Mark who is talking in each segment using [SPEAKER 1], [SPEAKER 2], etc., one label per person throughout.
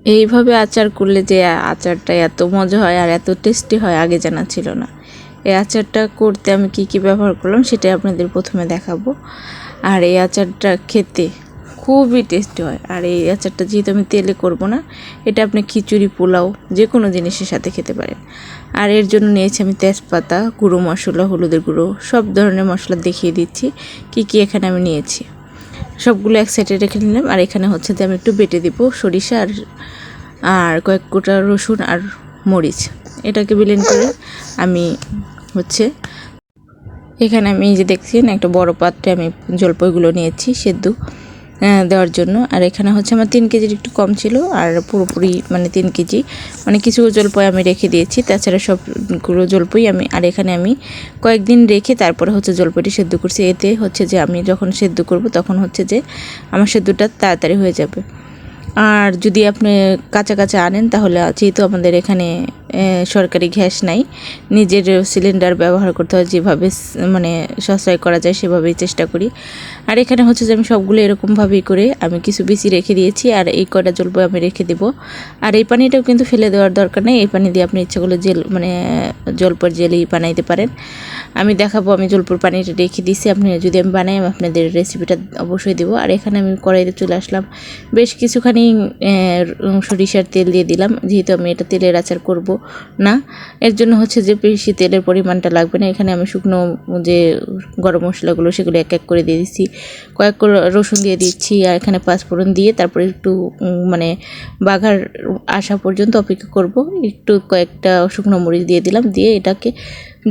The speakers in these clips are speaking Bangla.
[SPEAKER 1] এইভাবে আচার করলে যে আচারটা এত মজা হয় আর এত টেস্টি হয় আগে জানা ছিল না। এই আচারটা করতে আমি কি কি ব্যবহার করলাম সেটাই আপনাদের প্রথমে দেখাবো। আর এই আচারটা খেতে খুবই টেস্টি হয়। আর এই আচারটা যেহেতু আমি তেলে করব না, এটা আপনি খিচুড়ি, পোলাও যে কোনো জিনিসের সাথে খেতে পারেন। আর এর জন্য নিয়েছি আমি তেজপাতা, গুঁড়ো মশলা, হলুদের গুঁড়ো, সব ধরনের মশলা দেখিয়ে দিচ্ছি কি কি এখানে আমি নিয়েছি। সবগুলো এক সাইডে রেখে নিলাম। আর এখানে হচ্ছে যে আমি একটু বেটে দিব সরিষা আর কয়েক কোটা রসুন আর মরিচ। এটাকে ব্লেন্ড করে আমি হচ্ছে এখানে আমি যে দেখছেন একটা বড় পাত্রে আমি জলপাইগুলো নিয়েছি সেদ্ধ দেওয়ার জন্য। আর এখানে হচ্ছে আমার 3 কেজির একটু কম ছিল, আর পুরোপুরি মানে 3 কেজি মানে কিছু জলপাই আমি রেখে দিয়েছি, তাছাড়া সবগুলো জলপাই আমি আর এখানে আমি কয়েকদিন রেখে তারপরে হচ্ছে জলপাইটি সেদ্ধ করছি। এতে হচ্ছে যে আমি যখন সেদ্ধ করব তখন হচ্ছে যে আমার সেদ্ধটা তাড়াতাড়ি হয়ে যাবে। আর যদি আপনি কাঁচা কাঁচা আনেন তাহলে যেহেতু আমাদের এখানে সরকারি গ্যাস নাই, নিজের সিলিন্ডার ব্যবহার করতে হয়, যেভাবে মানে সাশ্রয় করা যায় সেভাবেই চেষ্টা করি। আর এখানে হচ্ছে যে আমি সবগুলো এরকমভাবেই করে আমি কিছু বিচি রেখে দিয়েছি, আর এই কয়টা জলপাই আমি রেখে দেবো। আর এই পানিটাও কিন্তু ফেলে দেওয়ার দরকার নেই, এই পানি দিয়ে আপনি ইচ্ছা করলে জেল মানে জলপাইয়ের জেলি বানাইতে পারেন। আমি দেখাবো আমি জলপাইয়ের পানিটা রেখে দিয়েছি, আপনি যদি আমি বানাই আমি আপনাদের রেসিপিটা অবশ্যই দেবো। আর এখানে আমি কড়াইতে চলে আসলাম, বেশ কিছুখানি সরিষার তেল দিয়ে দিলাম, যেহেতু আমি এটা তেলের আচার করব না, এর জন্য হচ্ছে যে বেশি তেলের পরিমাণটা লাগবে না। এখানে আমি শুকনো যে গরম মশলাগুলো সেগুলো এক এক করে দিয়ে দিচ্ছি, কয়েক রসুন দিয়ে দিচ্ছি, আর এখানে পাঁচফোড়ন দিয়ে তারপরে একটু মানে বাঘার আসা পর্যন্ত অপেক্ষা করব। একটু কয়েকটা শুকনো মরিচ দিয়ে দিলাম, দিয়ে এটাকে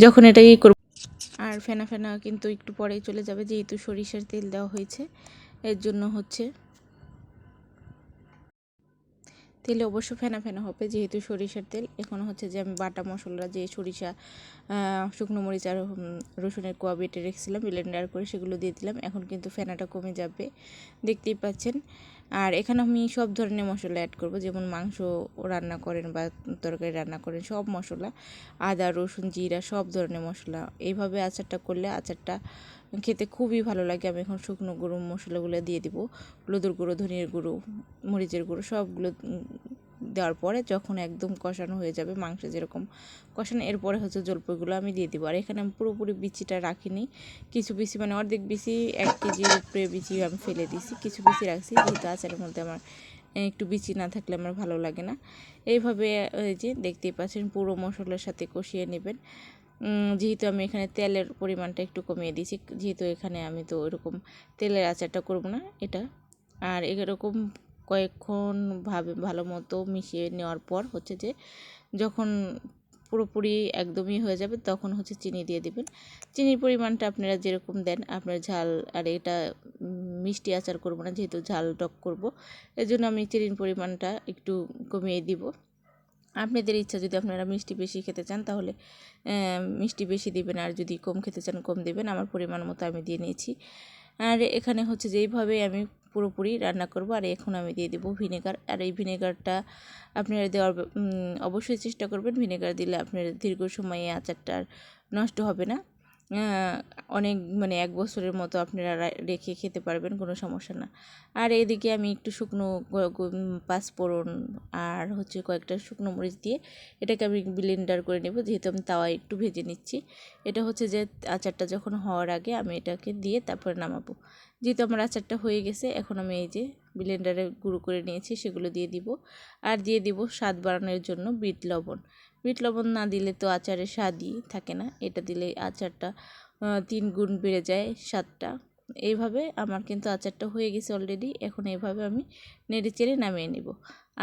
[SPEAKER 1] যখন এটাকে করব আর ফেনা ফেনা কিন্তু একটু পরেই চলে যাবে, যেহেতু সরিষার তেল দেওয়া হয়েছে এর জন্য হচ্ছে তেলে অবশ্য ফেনা ফেনা হবে, যেহেতু সরিষার তেল। এখন হচ্ছে যে আমি বাটা মশলা যে সরিষা, শুকনো মরিচ আর রসুনের কোয়া বেটে রেখেছিলাম ব্লেন্ডার করে, সেগুলো দিয়ে দিলাম। এখন কিন্তু ফেনাটা কমে যাবে, দেখতেই পাচ্ছেন। আর এখানে আমি সব ধরনের মশলা অ্যাড করব, যেমন মাংস রান্না করেন বা তরকারি রান্না করেন সব মশলা, আদা রসুন জিরা সব ধরনের মশলা। এইভাবে আচারটা করলে আচারটা খেতে খুবই ভালো লাগে। আমি এখন শুকনো গরম মশলাগুলো দিয়ে দিব, হলুদের গুঁড়ো, ধনিয়ার গুঁড়ো, মরিচের গুঁড়ো সবগুলো দেওয়ার পরে যখন একদম কষানো হয়ে যাবে, মাংস যেরকম কষানো, এরপরে হচ্ছে জলপাইগুলো আমি দিয়ে দিব। আর এখানে আমি পুরোপুরি বিচিটা রাখিনি, কিছু বিচি মানে অর্ধেক বিচি, 1 কেজির উপরে বিচি আমি ফেলে দিয়েছি, কিছু বিচি রাখছি, যেহেতু আচারের মধ্যে আমার একটু বিচি না থাকলে আমার ভালো লাগে না। এইভাবে এই যে দেখতেই পাচ্ছেন পুরো মশলার সাথে কষিয়ে নেবেন। যেহেতু আমি এখানে তেলের পরিমাণটা একটু কমিয়ে দিয়েছি, যেহেতু এখানে আমি তো ওইরকম তেলের আচারটা করব না এটা। আর এরকম কয়েকক্ষণ ভালো মতো মিশিয়ে নেওয়ার পর হচ্ছে যে যখন পুরোপুরি একদমই হয়ে যাবে তখন হচ্ছে চিনি দিয়ে দিবেন। চিনির পরিমাণটা আপনারা যেরকম দেন আপনার ঝাল, আর এটা মিষ্টি আচার করব না, যেহেতু ঝাল টক করব, এর জন্য আমি চিনির পরিমাণটা একটু কমিয়ে দিব। আপনাদের ইচ্ছা, যদি আপনারা মিষ্টি বেশি খেতে চান তাহলে মিষ্টি বেশি দিবেন, আর যদি কম খেতে চান কম দিবেন। আমার পরিমাণ মতো আমি দিয়ে নিয়েছি। আর এখানে হচ্ছে যে এইভাবে আমি পুরোপুরি রান্না করব। আর এখন আমি দিয়ে দেবো ভিনেগার। আর এই ভিনেগারটা আপনারা দেওয়ার অবশ্যই চেষ্টা করবেন, ভিনেগার দিলে আপনার দীর্ঘ সময়ে আচারটা আর নষ্ট হবে না, অনেক মানে 1 বছরের মতো আপনারা রেখে খেতে পারবেন, কোনো সমস্যা না। আর এদিকে আমি একটু শুকনো পাঁচফোড়ন আর হচ্ছে কয়েকটা শুকনো মরিচ দিয়ে এটাকে আমি ব্লেন্ডার করে নেব, যেহেতু আমি তাওয়ায় একটু ভেজে নিচ্ছি। এটা হচ্ছে যে আচারটা যখন হওয়ার আগে আমি এটাকে দিয়ে তারপরে নামাবো। যেহেতু আমার আচারটা হয়ে গেছে, এখন আমি এই যে ব্লেন্ডারে গুঁড়ো করে নিয়েছি সেগুলো দিয়ে দিব। আর দিয়ে দিব স্বাদ বাড়ানোর জন্য বিট লবণ। বিট লবণ না দিলে তো আচারের স্বাদই থাকে না, এটা দিলে আচারটা 3 গুণ বেড়ে যায় স্বাদটা। এইভাবে আমার কিন্তু আচারটা হয়ে গেছে অলরেডি। এখন এইভাবে আমি নেড়ে চেড়ে নামিয়ে নেব।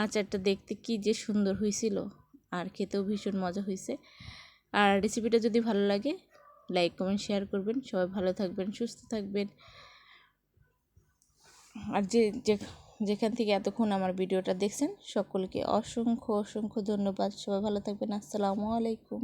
[SPEAKER 1] আচারটা দেখতে কি যে সুন্দর হয়েছিল, আর খেতেও ভীষণ মজা হয়েছে। আর রেসিপিটা যদি ভালো লাগে লাইক কমেন্ট শেয়ার করবেন। সবাই ভালো থাকবেন, সুস্থ থাকবেন। আর যেখান থেকে এতক্ষণ আমার ভিডিওটা দেখছেন সকলকে অসংখ্য অসংখ্য ধন্যবাদ। সবাই ভালো থাকবেন। আসসালামু আলাইকুম।